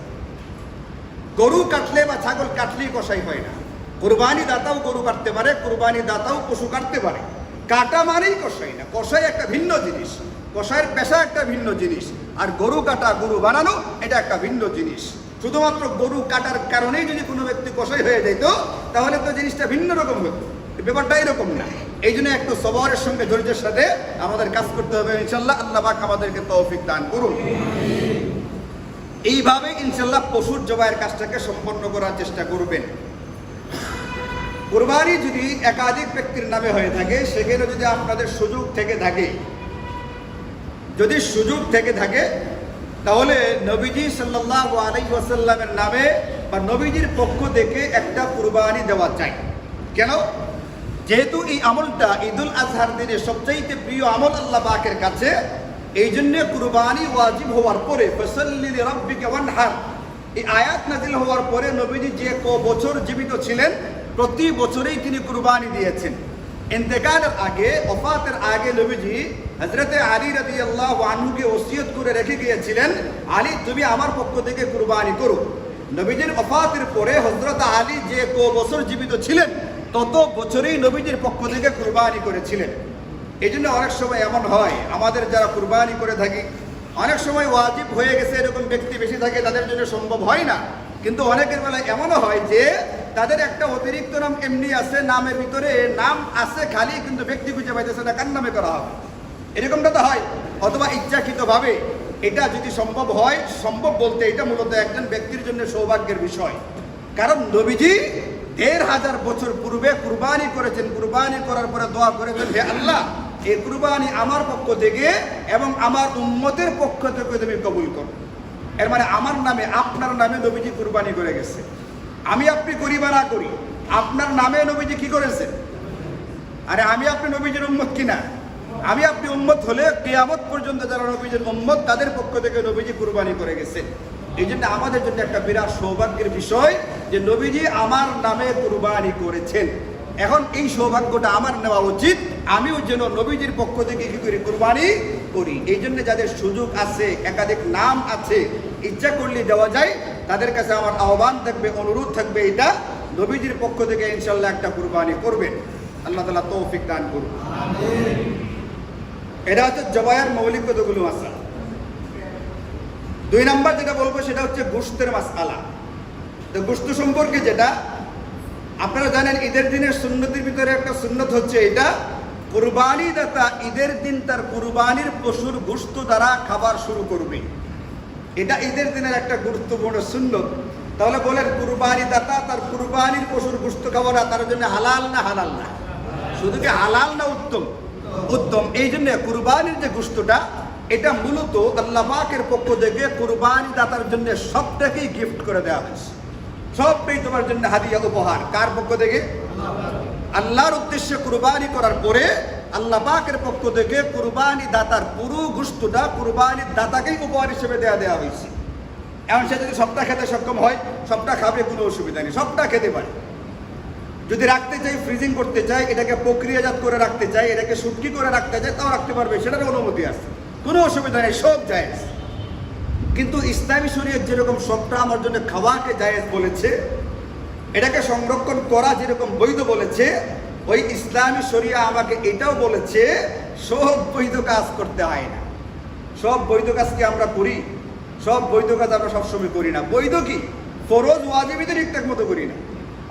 গরু কাটলে বা ছাগল কাটলেই কসাই হয় না। কুরবানি দাতাও গরু কাটতে পারে, কুরবানি দাতাও পশু কাটতে পারে। কাটা মানেই কসাই না। কসাই একটা ভিন্ন জিনিস, কসাইয়ের পেশা একটা ভিন্ন জিনিস, আর গরু কাটা, গরু বানানো এটা একটা ভিন্ন জিনিস। শুধুমাত্র গরু কাটার কারণেই যদি কোনো ব্যক্তি কসাই হয়ে যেত, তাহলে তো জিনিসটা ভিন্ন রকম হতো। ব্যাপারটা এরকম না। এই জন্য একটু সবরের সঙ্গে ধৈর্যের সাথে আমাদের কাজ করতে হবে ইনশাল্লাহ। আল্লাহ পাক আমাদেরকে তৌফিক দান করুন। এইভাবে ইনশাল্লাহ পশুর জবাইয়ের কাজটাকে সম্পন্ন করার চেষ্টা করবেন। কুরবানি যদি একাধিক ব্যক্তির নামে হয়ে থাকে, সেখানে যদি আপনাদের সুযোগ থেকে থাকে, তাহলে নবীজি সাল্লাল্লাহু আলাইহি ওয়াসাল্লামের নামে বা নবীজির পক্ষ থেকে একটা কুরবানি দেওয়া চাই। কেন? যেহেতু এই আমলটা ঈদুল আজহার দিনে সবচাইতে প্রিয় আমল আল্লাহ পাকের কাছে, এই জন্য কুরবানি ওয়াজিব হওয়ার পরে ফাসাল্লি লিরাব্বিকা ওয়ানহার, এই আয়াত নাযিল হওয়ার পরে নবীজি যে বছর জীবিত ছিলেন প্রতি বছরেই তিনি কুরবানি দিয়েছেন। ইন্তেকালের আগে, ওফাতের আগে নবীজি হযরতে আলী রাদিয়াল্লাহু আনহুকে ওসিয়ত করে রেখে গিয়েছিলেন, আলী তুমি আমার পক্ষ থেকে কুরবানি করো। নবীজির ওফাতের পরে হযরত আলী যে বছর জীবিত ছিলেন তত বছরেই নবীজির পক্ষ থেকে কুরবানি করেছিলেন। এই জন্য অনেক সময় এমন হয়, আমাদের যারা কুরবানি করে থাকি, অনেক সময় ওয়াজিব হয়ে গেছে এরকম ব্যক্তি বেশি থাকে, তাদের জন্য সম্ভব হয় না। কিন্তু অনেকের বেলায় এমনও হয় যে তাদের একটা অতিরিক্ত নাম এমনি আছে, নামের ভিতরে নাম আছে খালি, কিন্তু ব্যক্তি খুঁজে পাইতেছে না কার নামে করা হবে। এরকমটা তো হয়, অথবা ইচ্ছাকৃতভাবে। এটা যদি সম্ভব হয়, সম্ভব বলতে এটা মূলত একজন ব্যক্তির জন্য সৌভাগ্যের বিষয়। কারণ নবীজি ১৫০০ বছর পূর্বে কুরবানি করেছেন। কুরবানি করার পরে দোয়া করেছেন, হে আল্লাহ, এই কুরবানি আমার পক্ষ থেকে এবং আমার উম্মতের পক্ষ থেকে তুমি কবুল করো। এর মানে আমার নামে, আপনার নামে নবীজি কুরবানি করে গেছে। আমি আপনি করি বা না করি, আপনার নামে নবীজি কি করেছেন? আরে আমি আপনি নবীজির উম্মত কিনা? আমি আপনি উম্মত হলে কিয়ামত পর্যন্ত যারা নবীজির উম্মত তাদের পক্ষ থেকে নবীজি কুরবানি করে গেছেন। এই জন্য আমাদের জন্য একটা বিরাট সৌভাগ্যের বিষয় যে নবীজি আমার নামে কুরবানি করেছেন। এখন এই সৌভাগ্যটা আমার নেওয়া উচিত, আমিও যেন নবীজির পক্ষ থেকে কি করি? কুরবানি করি। এই জন্য যাদের সুযোগ আছে, একাধিক নাম আছে, ইচ্ছা করলে দেওয়া যায়, তাদের কাছে আমার আহ্বান থাকবে, অনুরোধ থাকবে, এটা নবীজির পক্ষ থেকে ইনশাল্লাহ একটা কুরবানি করবেন। আল্লাহ তাআলা তৌফিক দান করুন। এটা হচ্ছে জবাইয়ের মৌলিক কতগুলো মাসআলা। 2 নাম্বার যেটা বলবো সেটা হচ্ছে গোশতের মাসআলা। তো গোশত সম্পর্কে যেটা আপনারা জানেন, ঈদের দিনের সুন্নতের ভিতরে একটা সুন্নত হচ্ছে এটা, কুরবানি দাতা ঈদের দিন তার কুরবানির পশুর গোশত দ্বারা খাবার শুরু করবে। এটা ঈদের দিনের একটা গুরুত্বপূর্ণ সুন্নত। তাহলে বলেন, কুরবানি দাতা তার কুরবানির পশুর গোশত খাওয়াটা তার জন্য হালাল না হালাল না? শুধু কি হালাল না উত্তম? উত্তম। এই জন্য কুরবানির যে গোশতটা, এটা মূলত আল্লাহ পাকের পক্ষ থেকে কুরবানি দাতার জন্য সবটাকেই গিফট করে দেওয়া হয়েছে। সবটাই তোমার জন্য হাদিয়া, উপহার। কার পক্ষ থেকে? আল্লাহর উদ্দেশ্যে কুরবানি করার পরে আল্লাহ পাকের পক্ষ থেকে কুরবানি দাতার পুরো গোশতটা কুরবানির দাতাকেই উপহার হিসেবে দেওয়া হয়েছে। এমন সে যদি সবটা খেতে সক্ষম হয়, সবটা খাবে, কোনো অসুবিধা নেই, সবটা খেতে পারে। যদি রাখতে চাই, ফ্রিজিং করতে চাই, এটাকে প্রক্রিয়াজাত করে রাখতে চাই, এটাকে শুটকি করে রাখতে চাই, তাও রাখতে পারবে, সেটার অনুমতি আছে, কোনো অসুবিধা নেই, সব জায়েজ। কিন্তু ইসলামী শরীয়ত যেরকম সবটা আমার জন্য খাওয়াকে জায়েজ বলেছে, এটাকে সংরক্ষণ করা যেরকম বৈধ বলেছে, ওই ইসলামী শরিয়া আমাকে এটাও বলেছে সব বৈধ কাজ করতে হয় না। সব বৈধ কাজ কি আমরা করি? সব বৈধ কাজ আমরা সবসময় করি না। বৈধ কি? ফরজ ওয়াজিবই ঠিকঠাক মতো করি না।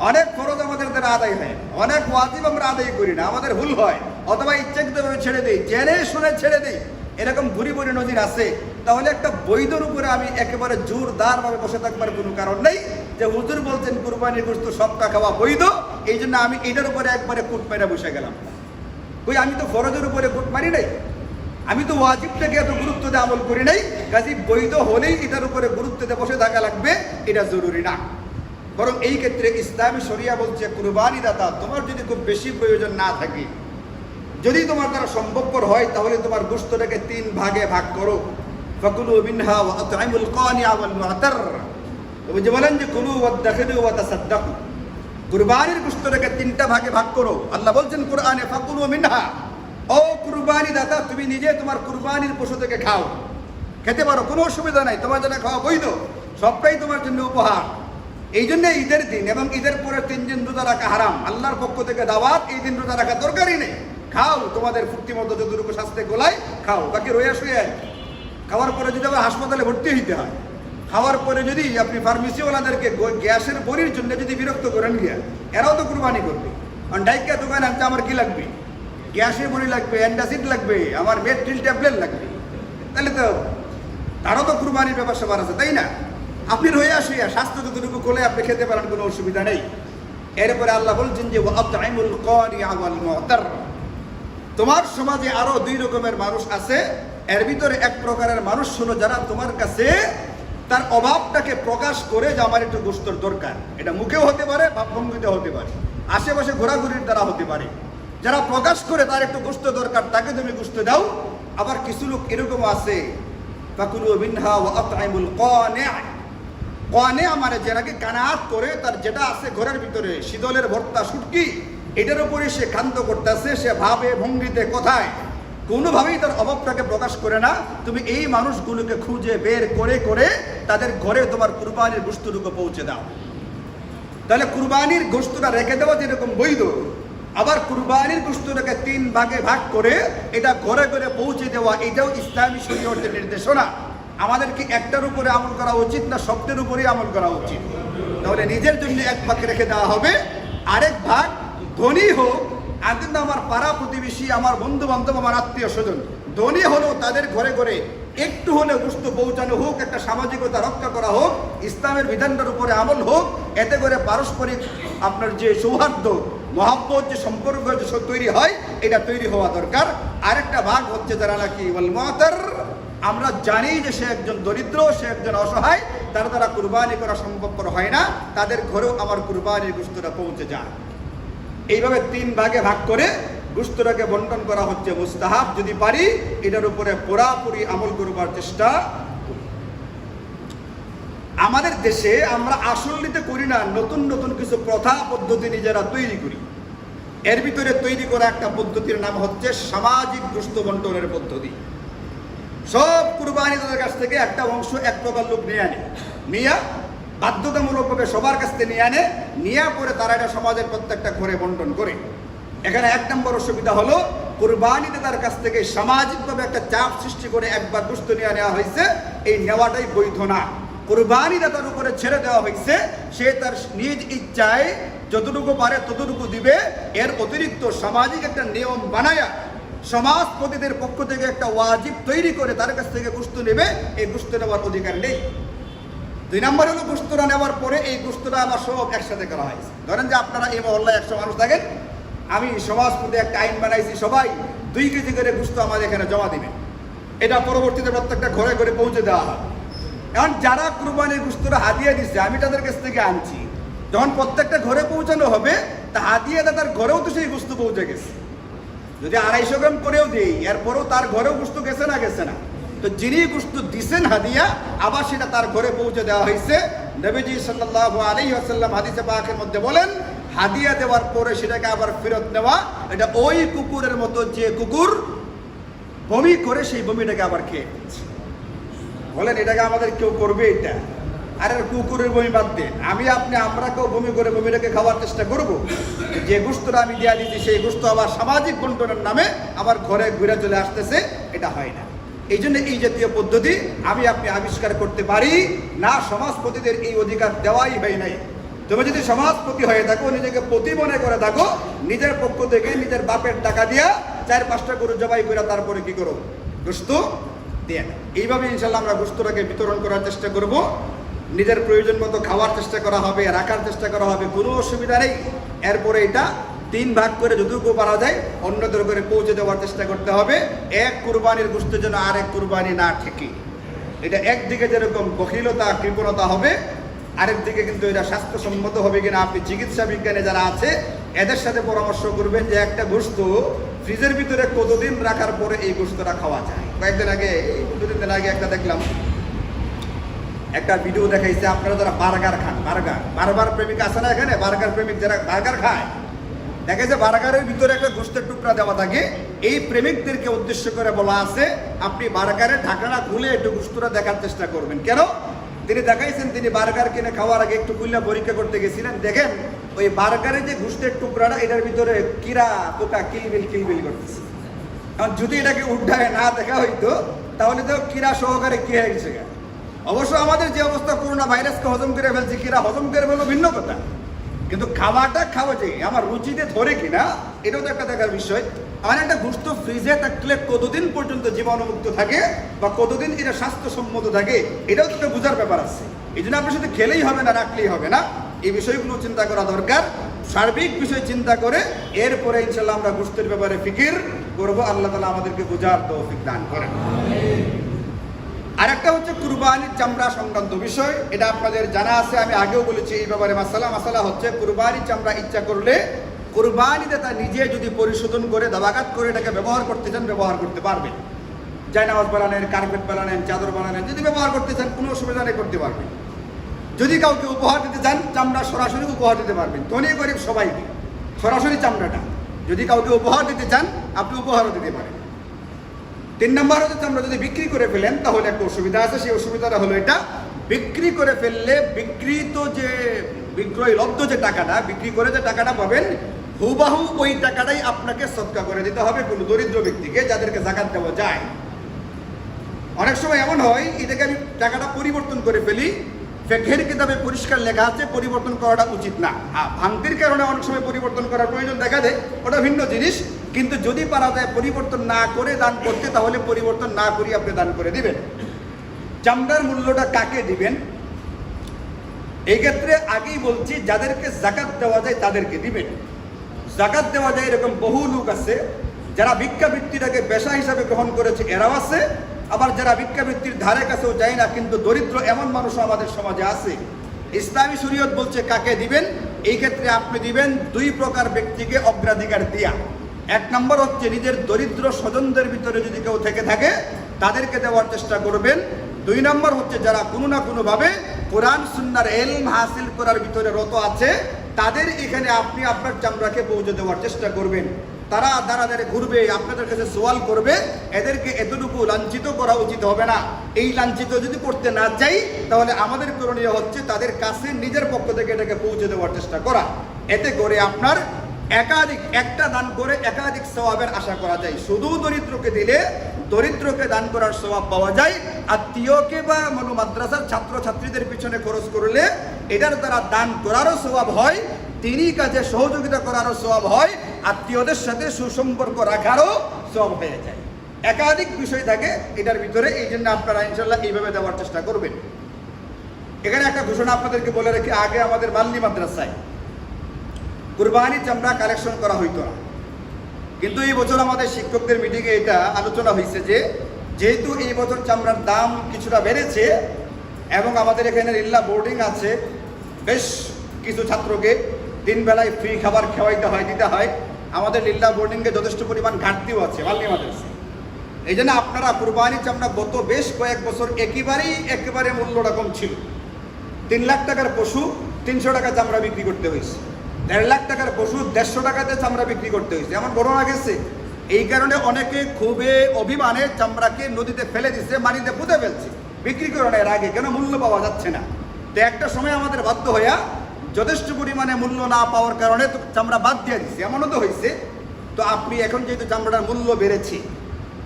অনেক ফরজ আমাদের দ্বারা আদায় হয় না, অনেক ওয়াজিব আমরা আদায় করি না, আমাদের ভুল হয়, অথবা ইচ্ছাকৃতভাবে ছেড়ে দিই, জেনে শুনে ছেড়ে দিই, এরকম ভুরি ভুরি নজির আছে। তাহলে একটা বৈধর উপরে আমি একেবারে জোরদারভাবে বসে থাকবার কোনো কারণ নেই যে হুজুর বলছেন কুরবানির গোশত সবটা খাওয়া বৈধ, এই জন্য আমি এটার উপরে একবারে কুট মেরে বসে গেলাম। ওই আমি তো ফরজের উপরে কুট মারি নাই, আমি তো ওয়াজিবটাকে এত গুরুত্ব দিয়ে আমল করি নাই, কাজে বৈধ হলেই এটার উপরে গুরুত্ব দিয়ে বসে থাকা লাগবে, এটা জরুরি না। বরং এই ক্ষেত্রে ইসলামী শরিয়া বলছে, কুরবানি দাতা তোমার যদি খুব বেশি প্রয়োজন না থাকে, যদি তোমার দ্বারা সম্ভবপর হয়, তাহলে তোমার গোশতটাকে 3 ভাগে ভাগ করো। ফাকুলু মিনহা ওয়া আত'ইমুল কানি'a ওয়াল মু'তার। তবে যে বলেন যে কুলু ওয়াদাখিলু ওয়া তাসাদ্দাকু, কুরবানির গোশতটাকে 3টা ভাগে ভাগ করো। আল্লাহ বলছেন কোরআনে, ফাকুলু মিনহা, ও কুরবানি দাতা তুমি নিজে তোমার কুরবানির পশু থেকে খাও, খেতে পারো, কোনো অসুবিধা নাই, তোমার জন্য খাওয়া বৈধ, সবটাই তোমার জন্য উপহার। এই জন্য ঈদের দিন এবং ঈদের পরে 3 দিন রোজা রাখা হারাম। আল্লাহর পক্ষ থেকে দাওয়াত, এই দিন রোজা রাখা দরকারই নেই। খাও, তোমাদের ফুর্তি মতো যতটুকু স্বাস্থ্যে গোলায় খাও, বাকি রয়ে শুয়ে। খাওয়ার পরে যদি আবার হাসপাতালে ভর্তি হইতে হয়, খাওয়ার পরে যদি আপনি ফার্মেসিওয়ালাদেরকে গ্যাসের বড়ির জন্য যদি বিরক্ত করেন গিয়া, এরাও তো কুরবানি করবে। কারণ ডাইকা দোকানে আনতে আমার কি লাগবে? গ্যাসের বড়ি লাগবে, অ্যান্টাসিড লাগবে, আমার মেট্রিল ট্যাবলেট লাগবে, তাহলে তো তারও তো কুরবানির ব্যাপার স্যাপার আছে, তাই না? আপনি রয়ে আসিয়া স্বাস্থ্য যতটুকু কোলে আপনি খেতে পারেন, কোনো অসুবিধা নেই। এরপরে আল্লাহ বলছেন যে ওয়া আত'ইমুল কানি'a ওয়াল মু'তার। তোমার সমাজে আরো 2 রকমের মানুষ আছে, এর ভিতরে এক প্রকারের মানুষ হলো যারা তোমার কাছে তার অভাবটাকে প্রকাশ করে যে আমার একটু গোশতর দরকার। এটা মুখেও হতে পারে, ভাবভঙ্গিতে হতে পারে, আশেপাশে ঘোরাঘুরির দ্বারা হতে পারে। যারা প্রকাশ করে তার একটু গোশত দরকার, তাকে তুমি গোশত দাও। আবার কিছু লোক এরকম আছে, ফাকুলু মিনহা ওয়া আত'ইমুল কানি'a। কানি'a মানে যে নাকি কানাত করে, তার যেটা আছে ঘরের ভিতরে, শীতলের ভর্তা, শুটকি, এটার উপরে সে খাদ্য করতেছে, সে ভাবে, ভঙ্গিতে, কথায় কোনোভাবেই তার অভাবটাকে প্রকাশ করে না। তুমি এই মানুষগুলোকে খুঁজে বের করে করে তাদের ঘরে তোমার কুরবানির গোশতটুকু পৌঁছে দাও। তাহলে কুরবানির গোশতটা রেখে দেওয়া যেরকম বৈধ, আবার কুরবানির গোশতটাকে 3 ভাগে ভাগ করে এটা ঘরে ঘরে পৌঁছে দেওয়া, এটাও ইসলামী শরীয়তের নির্দেশনা। আমাদের কি একটার উপরে আমল করা উচিত না সবটার উপরেই আমল করা উচিত? তাহলে নিজের জন্য 1 ভাগ রেখে দেওয়া হবে, আরেক ভাগ ধনী হোক, কিন্তু আমার পাড়া প্রতিবেশী, আমার বন্ধু বান্ধব, আমার আত্মীয় স্বজন ধনী হলেও তাদের ঘরে ঘরে একটু হলে গোশত পৌঁছানো হোক, একটা সামাজিকতা রক্ষা করা হোক, ইসলামের বিধানটার উপরে আমল হোক। এতে করে পারস্পরিক আপনার যে সৌহার্দ্য, মহাব্বত, যে সম্পর্ক যে তৈরি হয়, এটা তৈরি হওয়া দরকার। আরেকটা ভাগ হচ্ছে যারা নাকি ওয়াল মু'তার, আমরা জানি যে সে একজন দরিদ্র, সে একজন অসহায়, তার দ্বারা কুরবানি করা সম্ভবপর হয় না, তাদের ঘরেও আমার কুরবানির গোশতটা পৌঁছে যায়। এইভাবে 3 ভাগে ভাগ করে গোশতটাকে বন্টন করা হচ্ছে মুস্তাহাব। যদি পারি এটার উপরে পুরাপুরি আমল করবার চেষ্টা করি। আমাদের দেশে আমরা আসলে করি না, নতুন নতুন কিছু প্রথা পদ্ধতি নিজেরা তৈরি করি। এর ভিতরে তৈরি করা একটা পদ্ধতির নাম হচ্ছে সামাজিক গোশত বন্টনের পদ্ধতি। সব কুরবানিদের কাছ থেকে একটা অংশ এক প্রকার লোক নিয়ে আনে, নিয়ে বাধ্যতামূলকভাবে সবার কাছ থেকে নিয়ে পরে তারা এটা সমাজের প্রত্যেকটা ঘরে বন্টন করে। এখানে 1 নম্বর অসুবিধা হলো কুরবানিতে তার কাছ থেকে সামাজিকভাবে একটা চাপ সৃষ্টি করে একবার গোশত নিয়ে নেওয়া হয়েছে, এই নেওয়াটাই বৈধ না। কুরবানিটা তার উপরে ছেড়ে দেওয়া হয়েছে, সে তার নিজ ইচ্ছায় যতটুকু পারে ততটুকু দিবে। এর অতিরিক্ত সামাজিক একটা নিয়ম বানায়া সমাজপতিদের পক্ষ থেকে একটা ওয়াজিব তৈরি করে তার কাছ থেকে গোশত নেবে, এই গোশত নেওয়ার অধিকার নেই। 2 নম্বর হলো গোশতটা নেওয়ার পরে এই গোশতটা আবার সব একসাথে করা হয়েছে। ধরেন যে আপনারা এই মহল্লায় 100 মানুষ থাকেন, আমি সমাজপতি একটা আইন বানাইছি, সবাই 2 কেজি করে গোশত আমাদের এখানে জমা দিবেন। এটা পরবর্তীতে প্রত্যেকটা ঘরে ঘরে পৌঁছে দেওয়া হয়। এখন যারা কুরবানির গোশতটা হাদিয়া দিচ্ছে, আমি তাদের কাছ থেকে আনছি, যখন প্রত্যেকটা ঘরে পৌঁছানো হবে তা হাদিয়া দাদার ঘরেও তো সেই গোশত পৌঁছে গেছে। যদি 250 গ্রাম করেও দিই, এরপরেও তার ঘরেও গোশত গেছে না, তো যিনি গোশত দিছেন হাদিয়া, আবার সেটা তার ঘরে পৌঁছে দেওয়া হয়েছে। নবীজি সাল্লাল্লাহু আলাইহি ওয়াসাল্লাম হাদিসে পাকের মধ্যে বলেন, হাদিয়া দেওয়ার পরে সেটাকে আবার ফেরত নেওয়া এটা ওই কুকুরের মতো যে কুকুর বমি করে সেই বমিটাকে আবার খেয়ে ফেলছে। বলেন এটাকে আমাদের কেউ করবে? এটা আর কুকুরের বমি বাদ দেন, আমরা কেউ বমি করে বমিটাকে খাওয়ার চেষ্টা করব? যে গোশতটা আমি দেওয়া দিচ্ছি সেই গোশত আবার সামাজিক বন্টনের নামে আমার ঘরে ঘুরে চলে আসতেছে, এটা হয় না। এই জন্য এই জাতীয় পদ্ধতি আপনি আবিষ্কার করতে পারি না, সমাজপতিদের এই অধিকার দেওয়াই হয় নাই। তুমি যদি সমাজপতি হয়ে থাকো, নিজেকে পতি মনে করে থাকো, নিজের পক্ষ থেকে নিজের বাপের টাকা দিয়া 4-5টা গরু জবাই করে তারপরে কি করো? গোশত দিয়ে না। এইভাবে ইনশাল্লাহ আমরা গোশতটাকে বিতরণ করার চেষ্টা করব। নিজের প্রয়োজন মতো খাওয়ার চেষ্টা করা হবে, রাখার চেষ্টা করা হবে, কোনো অসুবিধা নেই। এরপরে এটা 3 ভাগ করে যতটুকু পারা যায় অন্যদের ঘরে পৌঁছে দেওয়ার চেষ্টা করতে হবে। এক কুরবানির গোশতের জন্য আরেক কুরবানি না ঠেকে। এটা একদিকে যেরকম বখিলতা কৃপণতা হবে, আরেক দিকে কিন্তু এটা স্বাস্থ্যসম্মত হবে কিনা আপনি চিকিৎসা বিজ্ঞানে যারা আছে এদের সাথে পরামর্শ করবেন যে একটা গোশত ফ্রিজের ভিতরে কতদিন রাখার পরে এই গোশতটা খাওয়া যায়। কয়েকদিন আগে, 2-3 দিন আগে একটা দেখলাম, একটা ভিডিও দেখাইছে, আপনারা যারা বার্গার খান, বার্গার প্রেমিক আছে না এখানে, বার্গার প্রেমিক যারা বার্গার খায়, দেখা যায় বার্গারের ভিতরে একটা গোশতের টুকরা দেওয়া থাকে। এই প্রেমিকদেরকে উদ্দেশ্য করে বলা আছে, আপনি বার্গারের ঢাকনা খুলে একটু গোশতটা দেখার চেষ্টা করবেন। কেন? তিনি দেখাইছেন, তিনি বার্গার কিনে খাওয়ার আগে একটু খুলে পরীক্ষা করতে গেছিলেন। দেখেন ওই বার্গারের যে গোশতের টুকরাটা, এটার ভিতরে কিরা পোকা কিলবিল করতেছে। এখন যদি এটাকে উঠায় না দেখা হইতো তাহলে তো কিরা সহকারে কি হয়ে গেছে। অবশ্য আমাদের যে অবস্থা, করোনা ভাইরাসকে হজম করে ফেলছে, কিরা হজম করে ফেলবো ভিন্ন কথা, কিন্তু খাওয়াটা খাওয়া যে আমার রুচিতে ধরে কিনা এটাও তো একটা দেখার বিষয়। আমার একটা গোশত ফ্রিজে থাকলে কতদিন পর্যন্ত জীবাণুমুক্ত থাকে বা কতদিন এটা স্বাস্থ্যসম্মত থাকে, এটাও তো বোঝার ব্যাপার আছে। এই জন্য আপনার সাথে খেলেই হবে না, রাখলেই হবে না, এই বিষয়গুলো চিন্তা করা দরকার। সার্বিক বিষয় চিন্তা করে এরপরে ইনশাল্লাহ আমরা গোশতের ব্যাপারে ফিকির করবো। আল্লাহ তাআলা আমাদেরকে বোঝার তৌফিক দান করেন। আরেকটা হচ্ছে কুরবানির চামড়া সংক্রান্ত বিষয়, এটা আপনাদের জানা আছে, আমি আগেও বলেছি এই ব্যাপারে। মাসালা হচ্ছে কুরবানির চামড়া ইচ্ছা করলে কুরবানিতে তা নিজে যদি পরিশোধন করে দাবাকাত করে এটাকে ব্যবহার করতে চান ব্যবহার করতে পারবেন। জায়নামাজ বানানেন, কার্পেট বানানেন, চাদর বানানেন, যদি ব্যবহার করতে চান কোনো অসুবিধা নেই, করতে পারবেন। যদি কাউকে উপহার দিতে চান চামড়া সরাসরি উপহার দিতে পারবেন, ধনী গরিব সবাইকে সরাসরি চামড়াটা যদি কাউকে উপহার দিতে চান আপনি উপহারও দিতে পারেন। 3 নম্বর হচ্ছে চামড়া যদি বিক্রি করে ফেলেন তাহলে একটা অসুবিধা আছে। সেই অসুবিধাটা হলো এটা, বিক্রি করে ফেললে বিক্রিত যে বিক্রয় লব্ধ যে টাকাটা, বিক্রি করে যে টাকাটা পাবেন হুবাহু ওই টাকাটাই আপনাকে সদকা করে দিতে হবে কোনো দরিদ্র ব্যক্তিকে, যাদেরকে জাকাত দেওয়া যায়। অনেক সময় এমন হয় এটাকে আমি টাকাটা পরিবর্তন করে ফেলি, ফিকহের কিতাবে পরিষ্কার লেখা আছে পরিবর্তন করাটা উচিত না। ভাঙতির কারণে অনেক সময় পরিবর্তন করার প্রয়োজন দেখা দেয়, ওটা ভিন্ন জিনিস। কিন্তু যদি পারা যায় পরিবর্তন না করে দান করতে, তাহলে পরিবর্তন না করি আপনি দান করে দিবেন। চামড়ার মূল্যটা কাকে দিবেন? এই ক্ষেত্রে আগেই বলছি, যাদেরকে জাকাত দেওয়া যায় তাদেরকে দিবেন। জাকাত দেওয়া যায় এরকম বহু লোক আছে যারা ভিক্ষাবৃত্তিটাকে পেশা হিসাবে গ্রহণ করেছে, এরাও আছে। আবার যারা ভিক্ষাবৃত্তির ধারে কাছেও যায় না, কিন্তু দরিদ্র এমন মানুষও আমাদের সমাজে আছে। ইসলামী শরীয়ত বলছে কাকে দিবেন, এই ক্ষেত্রে আপনি দিবেন দুই প্রকার ব্যক্তিকে অগ্রাধিকার দিয়া। এক নম্বর হচ্ছে নিজের দরিদ্র স্বজনদের ভিতরে যদি কেউ থেকে থাকে তাদেরকে দেওয়ার চেষ্টা করবেন। দুই নম্বর হচ্ছে যারা কোনো না কোনোভাবে কোরআন সুন্নাহর ইলম হাসিল করার ভিতরে রত আছে, তাদের এখানে আপনি আপনার চামড়াকে পৌঁছে দেওয়ার চেষ্টা করবেন। তারা দাঁড়া দাঁড়ে ঘুরবে, আপনাদের কাছে সওয়াল করবে, এদেরকে এতটুকু লাঞ্ছিত করা উচিত হবে না। এই লাঞ্ছিত যদি করতে না চাই, তাহলে আমাদের করণীয় হচ্ছে তাদের কাছে নিজের পক্ষ থেকে এটাকে পৌঁছে দেওয়ার চেষ্টা করা। এতে করে আপনার একটা দান করে একাধিক সওয়াবের আশা করা যায়। শুধু দরিদ্রকে দিলে দরিদ্রকে দান করার সওয়াব পাওয়া যায়, আত্মীয়কে বা মাদ্রাসার ছাত্রছাত্রীদের পিছনে খরচ করলে এটার দ্বারা দান করারও সওয়াব হয়, তিনি কাজে সহযোগিতা করারও সওয়াব হয়, আত্মীয়দের সাথে সুসম্পর্ক রাখারও সওয়াব হয়ে যায়। একাধিক বিষয় থাকে এটার ভিতরে, এই জন্য আপনারা ইনশাল্লাহ এইভাবে দেওয়ার চেষ্টা করবেন। এখানে একটা ঘোষণা আপনাদেরকে বলে রাখি, আগে আমাদের মাল্লি মাদ্রাসায় কুরবানি চামড়া কালেকশন করা হইতো না, কিন্তু এই বছর আমাদের শিক্ষকদের মিটিংয়ে এটা আলোচনা হয়েছে যে যেহেতু এই বছর চামড়ার দাম কিছুটা বেড়েছে এবং আমাদের এখানে লিল্লা বোর্ডিং আছে, বেশ কিছু ছাত্রকে 3 বেলায় ফ্রি খাবার খাওয়াইতে হয়, দিতে হয়। আমাদের লিল্লা বোর্ডিংয়ে যথেষ্ট পরিমাণ ঘাটতিও আছে মাল্লি মাদ্রাসায়। এই জন্য আপনারা কুরবানি চামড়া গত বেশ কয়েক বছর একেবারে মূল্য রকম ছিল। 3 লাখ টাকার পশু 300 টাকা চামড়া বিক্রি করতে হয়েছে, 1.5 লাখ টাকার পশু 150 টাকাতে চামড়া বিক্রি করতে হয়েছে, এমন ঘটনা গেছে। এই কারণে অনেকে খুবই অভিমানে চামড়াকে নদীতে ফেলে দিচ্ছে, মাটিতে পুঁতে ফেলছে বিক্রি করার আগে, কেন মূল্য পাওয়া যাচ্ছে না। তো একটা সময় আমাদের বাধ্য হইয়া যথেষ্ট পরিমাণে মূল্য না পাওয়ার কারণে তো চামড়া বাদ দিয়ে দিচ্ছে, এমনও তো হয়েছে। তো আপনি এখন যেহেতু চামড়ার মূল্য বেড়েছে,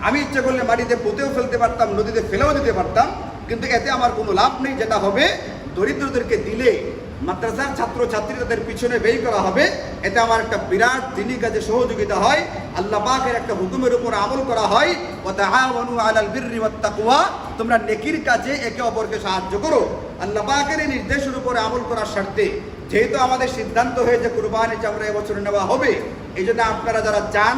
আমি ইচ্ছা করলে মাটিতে পুঁতেও ফেলতে পারতাম, নদীতে ফেলেও দিতে পারতাম, কিন্তু এতে আমার কোনো লাভ নেই। যেটা হবে, দরিদ্রদেরকে দিলে মাদ্রাসার ছাত্রছাত্রী তাদের পিছনে ব্যয় করা হবে, এতে আমার একটা বিরাট দিনী কাজে সহযোগিতা হয়, আল্লাহ পাকের একটা হুকুমের উপর আমল করা হয়। ওয়া তাআওয়ানু আলাল বিররি ওয়াত তাকওয়া, তোমরা নেকির কাজে একে অপরকে সাহায্য করো। আল্লাহ পাকের এই নির্দেশের উপরে আমল করার স্বার্থে যেহেতু আমাদের সিদ্ধান্ত হয়েছে কুরবানি চামড়া এবছর নেওয়া হবে, এই জন্য আপনারা যারা চান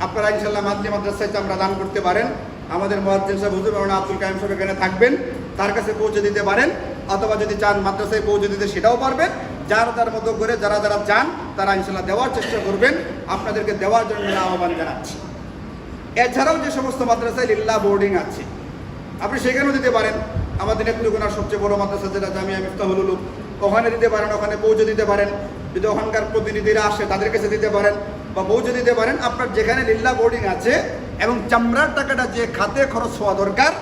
আপনারা ইনশাআল্লাহ মাদ্রাসা মাদ্রাসায় চামড়া দান করতে পারেন। আমাদের মুয়াজ্জিন সাহেব হুজুর মাওলানা আব্দুল কাইয়ুম সাহেব এখানে থাকবেন, তার কাছে পৌঁছে দিতে পারেন, অথবা যদি চান মাদ্রাসায় পৌঁছে দিতে সেটাও পারবেন। যার মতো করে যারা চান তারা ইনশাআল্লাহ দেওয়ার চেষ্টা করবেন। আপনাদেরকে দেওয়ার জন্য আহ্বান জানাচ্ছি। এছাড়াও যে সমস্ত মাদ্রাসায় লিল্লাহ বোর্ডিং আছে আপনি সেখানেও দিতে পারেন। আমাদের নেত্রকোনার সবচেয়ে বড় মাদ্রাসা যেটা জামিয়া মিফতাহুল উলুম, ওখানে দিতে পারেন, ওখানে পৌঁছে দিতে পারেন। যদি ওখানকার প্রতিনিধিরা আসে তাদের কাছে দিতে পারেন বা পৌঁছে দিতে পারেন। আপনার যেখানে লিল্লাহ বোর্ডিং আছে এবং চামড়ার টাকাটা যে খাতে খরচ হওয়া দরকার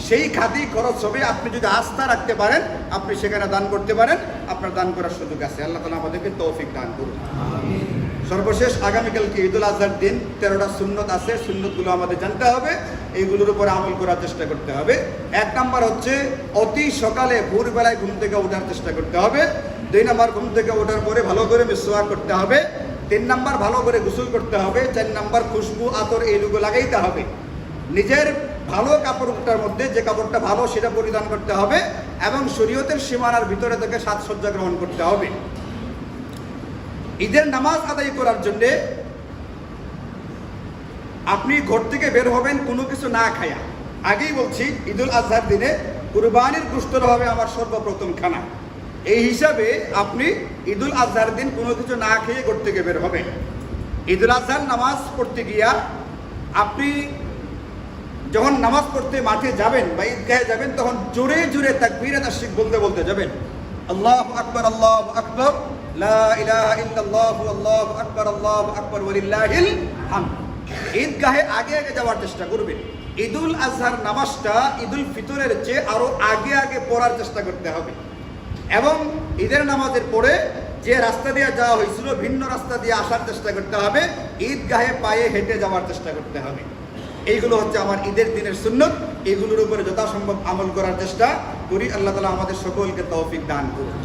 সেই খাতেই খরচ হবে। আপনি যদি আস্থা রাখতে পারেন আপনি সেখানে দান করতে পারেন, আপনার দান করার সুযোগ আছে। আল্লাহ তাআলা আমাদেরকে তৌফিক দান করুন। সর্বশেষ আগামীকালকে ঈদুল আজহার দিন 13টা সুন্নত আছে, সুন্নতগুলো আমাদের জানতে হবে, এইগুলোর উপরে আমল করার চেষ্টা করতে হবে। 1 নাম্বার হচ্ছে অতি সকালে ভোরবেলায় ঘুম থেকে ওঠার চেষ্টা করতে হবে। 2 নাম্বার ঘুম থেকে ওঠার পরে ভালো করে মিসওয়াক করতে হবে। 3 নাম্বার ভালো করে গোসল করতে হবে। 4 নাম্বার খুশবু আতর এইগুলো লাগাইতে হবে। নিজের ভালো কাপড়টার মধ্যে যে কাপড়টা ভালো সেটা পরিধান করতে হবে এবং শরীয়তের সীমানার ভিতরে থেকে সাজসজ্জা গ্রহণ করতে হবে। ঈদের নামাজ আদায় করার জন্য আপনি ঘর থেকে বের হবেন কোনো কিছু না খায়া। আগেই বলছি ঈদুল আজহার দিনে কুরবানির গোশত হবে আমার সর্বপ্রথম খানা। এই হিসাবে আপনি ঈদুল আজহার দিন কোনো কিছু না খেয়ে ঘর থেকে বের হবেন। ঈদুল আজহার নামাজ পড়তে গিয়া আপনি যখন নামাজ পড়তে মাঠে যাবেন বা ঈদগাহে যাবেন তখন জোরে জোরে তাকবীরে তাশরিক বলতে বলতে যাবেন। আল্লাহু আকবার, আল্লাহু আকবার, লা ইলাহা ইল্লাল্লাহু, আল্লাহু আকবার, আল্লাহু আকবার, ওয়ালিল্লাহিল হামদ। ঈদগাহে আগে আগে যাওয়ার চেষ্টা করবেন। ঈদুল আজহার নামাজটা ঈদুল ফিতরের চেয়ে আরো আগে আগে পড়ার চেষ্টা করতে হবে এবং ঈদের নামাজের পরে যে রাস্তা দিয়ে যাওয়া হয়েছিল ভিন্ন রাস্তা দিয়ে আসার চেষ্টা করতে হবে। ঈদগাহে পায়ে হেঁটে যাওয়ার চেষ্টা করতে হবে। এইগুলো হচ্ছে আমার ঈদের দিনের সুন্নত। এইগুলোর উপরে যথাসম্ভব আমল করার চেষ্টা করি। আল্লাহ তাআলা আমাদের সকলকে তৌফিক দান করুন।